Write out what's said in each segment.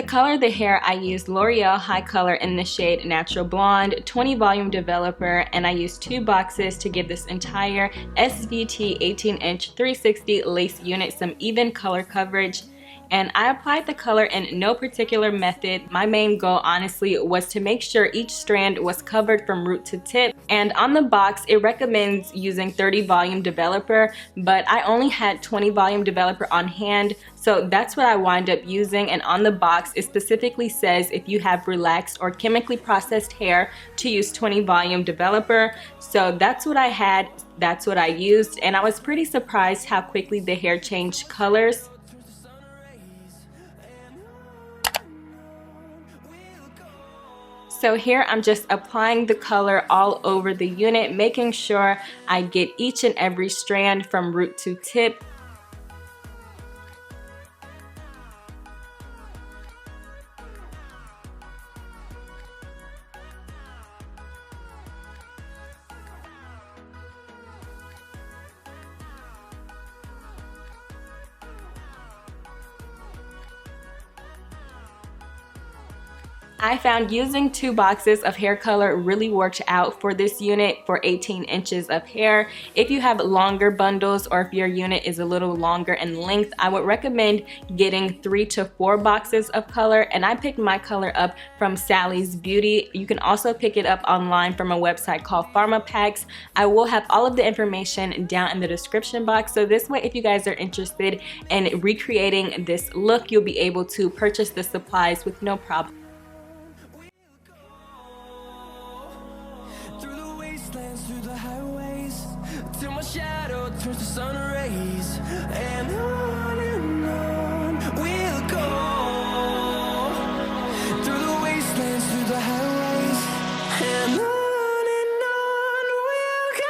To color the hair, I used L'Oreal HiColor in the shade Natural Blonde, 20 volume developer, and I used 2 boxes to give this entire SVT 18-inch 360 lace unit some even color coverage. And I applied the color in no particular method. My main goal, honestly, was to make sure each strand was covered from root to tip. And on the box, it recommends using 30 volume developer, but I only had 20 volume developer on hand, so that's what I wind up using. And on the box, it specifically says if you have relaxed or chemically processed hair to use 20 volume developer. So that's what I had, that's what I used, and I was pretty surprised how quickly the hair changed colors. So here I'm just applying the color all over the unit, making sure I get each and every strand from root to tip. I found using 2 boxes of hair color really worked out for this unit for 18 inches of hair. If you have longer bundles or if your unit is a little longer in length, I would recommend getting 3 to 4 boxes of color, and I picked my color up from Sally's Beauty. You can also pick it up online from a website called Pharma Packs. I will have all of the information down in the description box, so this way if you guys are interested in recreating this look, you'll be able to purchase the supplies with no problem. Through the highways, till my shadow turns to sun rays, and on we'll go. Through the wastelands, through the highways, and on we'll go.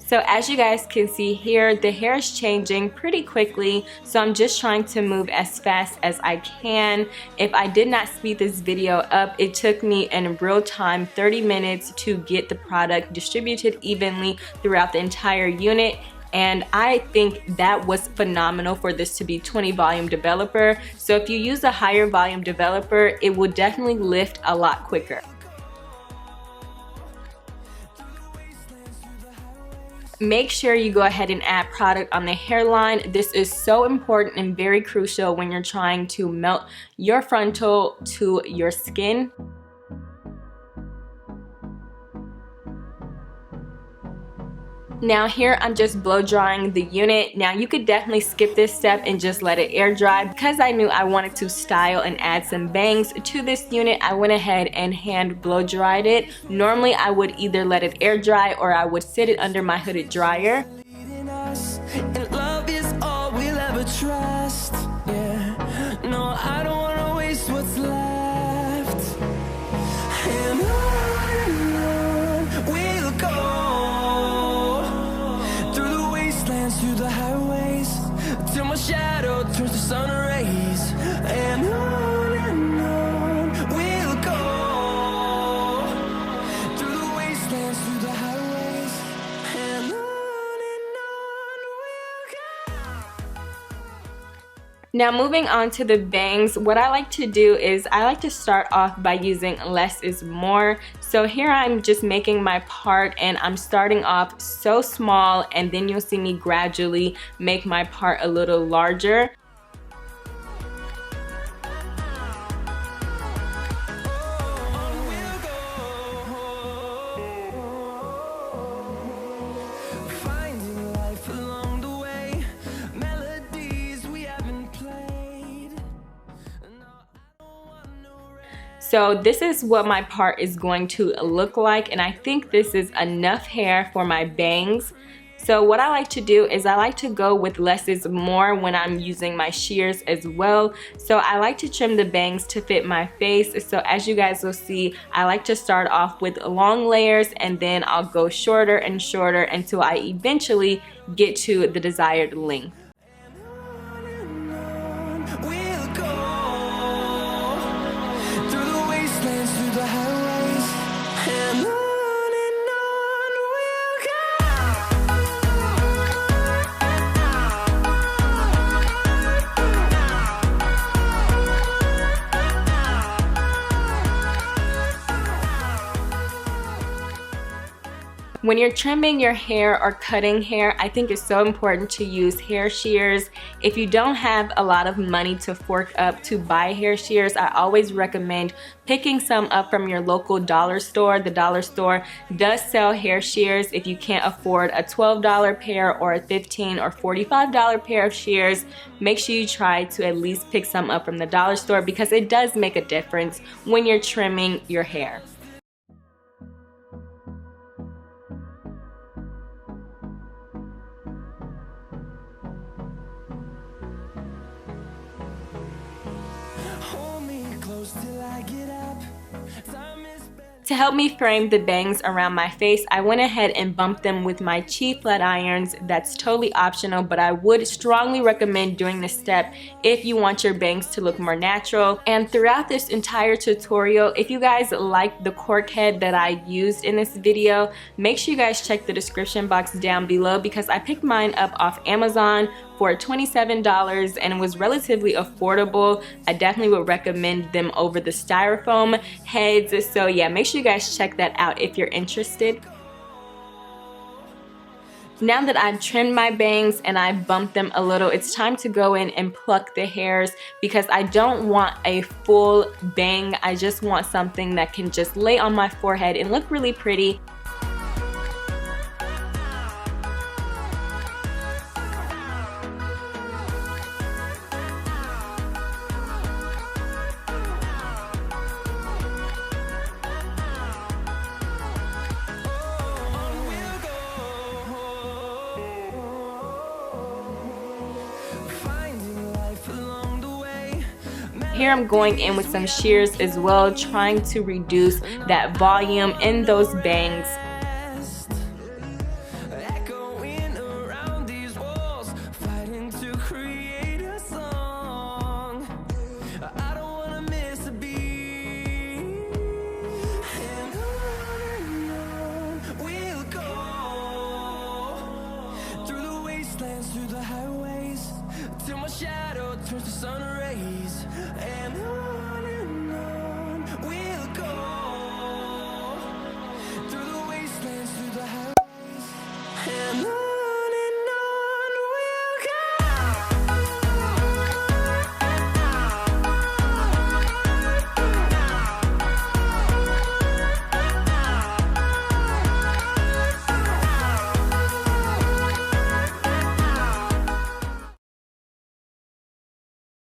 So as you guys can see here, the hair is changing pretty quickly, so I'm just trying to move as fast as I can. If I did not speed this video up, it took me in real time 30 minutes to get the product distributed evenly throughout the entire unit. And I think that was phenomenal for this to be 20 volume developer. So if you use a higher volume developer, it will definitely lift a lot quicker. Make sure you go ahead and add product on the hairline. This is so important and very crucial when you're trying to melt your frontal to your skin. Now here I'm just blow drying the unit. Now you could definitely skip this step and just let it air dry. Because I knew I wanted to style and add some bangs to this unit, I went ahead and hand blow dried it. Normally I would either let it air dry or I would sit it under my hooded dryer. And love is all we'll ever trust. Yeah, no, I don't wanna waste what's left. And on we'll go. Through the wastelands, through the highways, till my shadow turns to sun rays. And on we'll go. Through the wastelands, through the highways, and on we'll go. Now moving on to the bangs, what I like to do is I like to start off by using less is more. So here I'm just making my part and I'm starting off so small, and then you'll see me gradually make my part a little larger. Finding life along the way, melodies we haven't played. No, I don't want no rest. So this is what my part is going to look like, and I think this is enough hair for my bangs. So what I like to do is I like to go with less is more when I'm using my shears as well. So I like to trim the bangs to fit my face. So as you guys will see, I like to start off with long layers and then I'll go shorter and shorter until I eventually get to the desired length. When you're trimming your hair or cutting hair, I think it's so important to use hair shears. If you don't have a lot of money to fork up to buy hair shears, I always recommend picking some up from your local dollar store. The dollar store does sell hair shears. If you can't afford a $12 pair or a $15 or $45 pair of shears, make sure you try to at least pick some up from the dollar store because it does make a difference when you're trimming your hair. To help me frame the bangs around my face, I went ahead and bumped them with my cheap flat irons. That's totally optional, but I would strongly recommend doing this step if you want your bangs to look more natural. And throughout this entire tutorial, if you guys like the cork head that I used in this video, make sure you guys check the description box down below because I picked mine up off Amazon for $27 and it was relatively affordable. I definitely would recommend them over the styrofoam heads. So yeah, make sure you guys check that out if you're interested. Now that I've trimmed my bangs and I bumped them a little, it's time to go in and pluck the hairs because I don't want a full bang. I just want something that can just lay on my forehead and look really pretty. Here I'm going in with some shears as well, trying to reduce that volume in those bangs. Till my shadow turns to sun rays, and